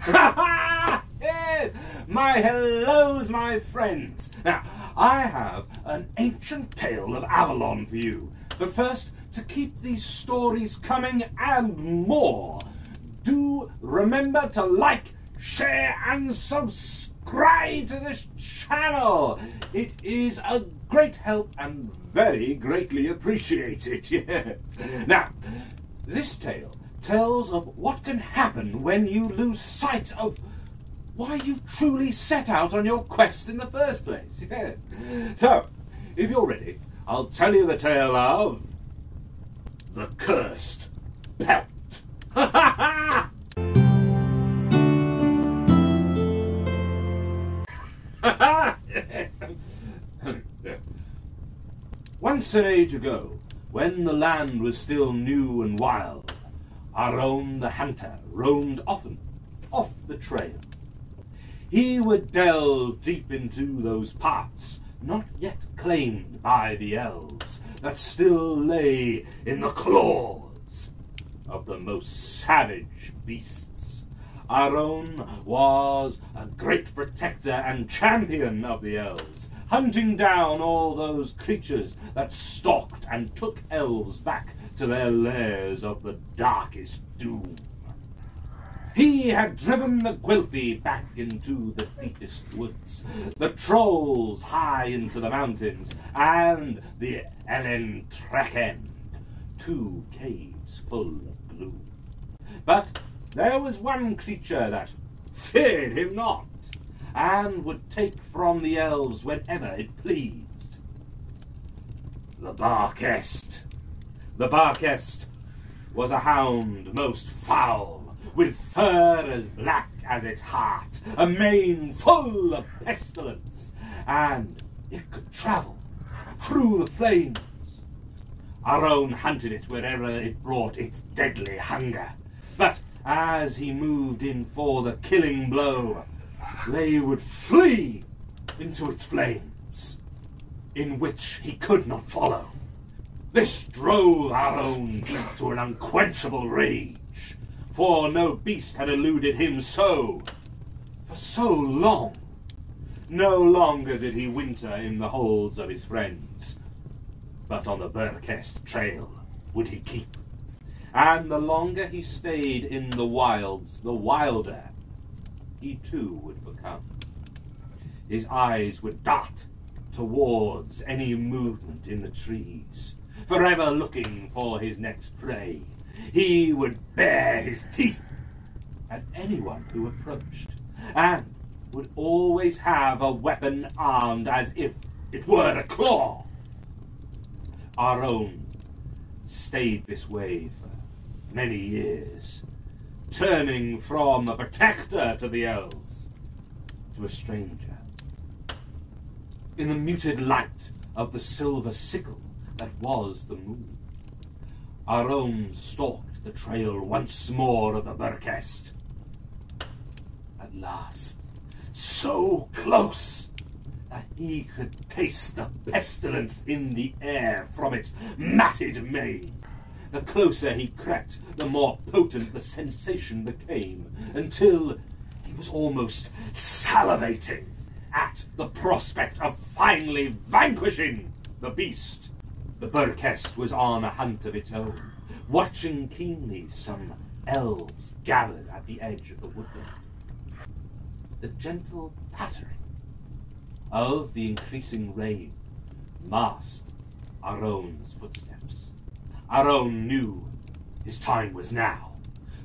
Ha ha! Yes! My hellos, my friends! Now, I have an ancient tale of Avalon for you. But first, to keep these stories coming and more, do remember to like, share and subscribe to this channel. It is a great help and very greatly appreciated, yes. Now, this tale tells of what can happen when you lose sight of why you truly set out on your quest in the first place. Yes. So, if you're ready, I'll tell you the tale of the cursed Pelt. Once an age ago, when the land was still new and wild, Aron the hunter roamed often off the trail. He would delve deep into those parts not yet claimed by the elves that still lay in the claws of the most savage beasts. Aron was a great protector and champion of the elves, hunting down all those creatures that stalked and took elves back to their lairs of the darkest doom. He had driven the Gwylfi back into the deepest woods, the trolls high into the mountains, and the Ellen Trekend, 2 caves full of gloom. But there was one creature that feared him not, and would take from the elves whenever it pleased. The Barkest. The Barkest was a hound most foul, with fur as black as its heart, a mane full of pestilence, and it could travel through the flames. Aron hunted it wherever it brought its deadly hunger, but as he moved in for the killing blow, they would flee into its flames, in which he could not follow. This drove Aron to an unquenchable rage, for no beast had eluded him so for so long. No longer did he winter in the holes of his friends, but on the Barkest trail would he keep. And the longer he stayed in the wilds, the wilder he too would become. His eyes would dart towards any movement in the trees, forever looking for his next prey. He would bare his teeth at anyone who approached, and would always have a weapon armed as if it were a claw. Aron stayed this way for many years, turning from a protector to the elves to a stranger. In the muted light of the silver sickle that was the moon, Aron stalked the trail once more of the Barkest. At last, so close that he could taste the pestilence in the air from its matted mane. The closer he crept, the more potent the sensation became, until he was almost salivating at the prospect of finally vanquishing the beast. The Barkest was on a hunt of its own, watching keenly some elves gathered at the edge of the woodland. The gentle pattering of the increasing rain masked Aron's footsteps. Aron knew his time was now,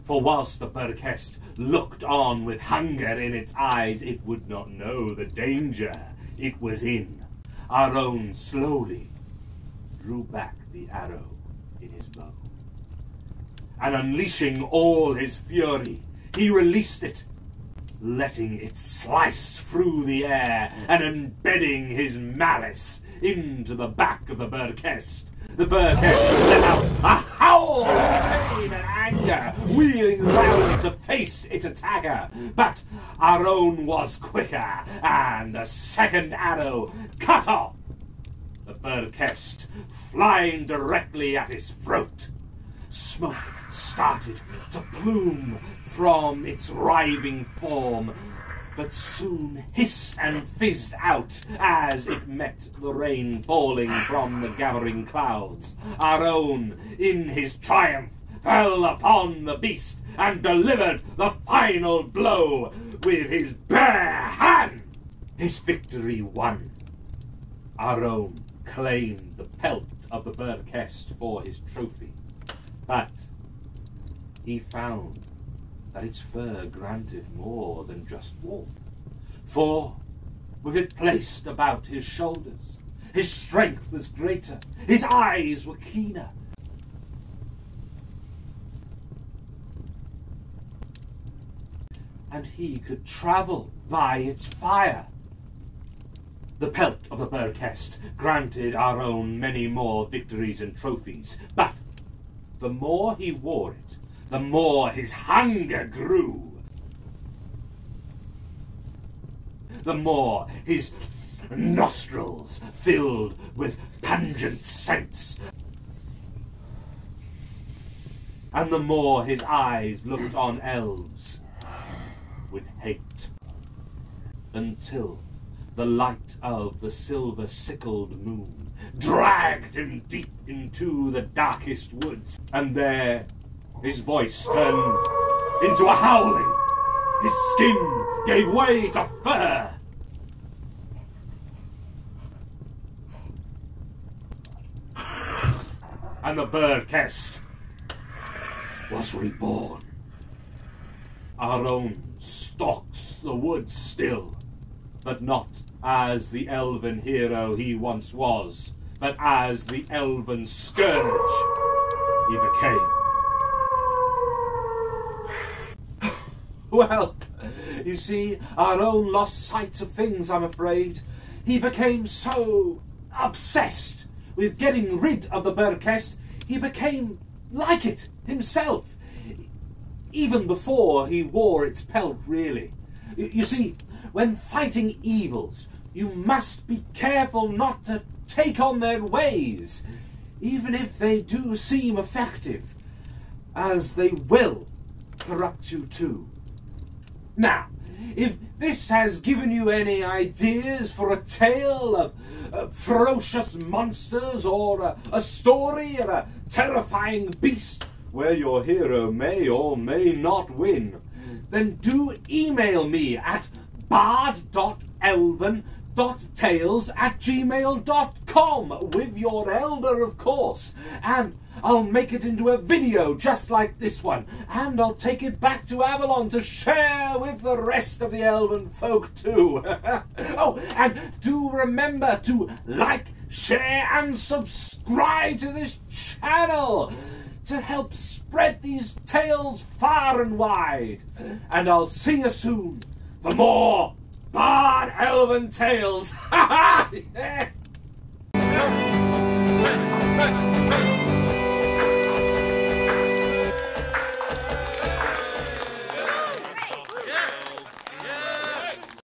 for whilst the Barkest looked on with hunger in its eyes, it would not know the danger it was in. Aron slowly drew back the arrow in his bow, and unleashing all his fury, he released it, letting it slice through the air and embedding his malice into the back of the Barkest. The Barkest let out a howl of pain and anger, wheeling round to face its attacker. But Aron was quicker, and a second arrow cut off the Barkest, flying directly at his throat. Smoke started to plume from its writhing form, but soon hissed and fizzed out as it met the rain falling from the gathering clouds. Our own, in his triumph, fell upon the beast and delivered the final blow with his bare hand. His victory won. Our own claimed the pelt of the Berkest for his trophy, but he found that its fur granted more than just warmth, for with it placed about his shoulders, his strength was greater, his eyes were keener, and he could travel by its fire. The pelt of the Berkest granted our own many more victories and trophies, but the more he wore it, the more his hunger grew. The more his nostrils filled with pungent scents, and the more his eyes looked on elves with hate, until the light of the silver-sickled moon dragged him deep into the darkest woods, and there his voice turned into a howling. His skin gave way to fur. And the Berkest was reborn. Our own stalks the woods still, but not as the elven hero he once was, but as the elven scourge he became. Well, you see, our own lost sight of things, I'm afraid. He became so obsessed with getting rid of the Berkest, he became like it himself, even before he wore its pelt, really. You see, when fighting evils, you must be careful not to take on their ways, even if they do seem effective, as they will corrupt you too. Now, if this has given you any ideas for a tale of ferocious monsters, or a story of a terrifying beast where your hero may or may not win, then do email me at bard.elven.tales@gmail.com with your elder, of course, and I'll make it into a video just like this one, and I'll take it back to Avalon to share with the rest of the elven folk too. Oh, and do remember to like, share and subscribe to this channel to help spread these tales far and wide. And I'll see you soon for more Bard Elven Tales.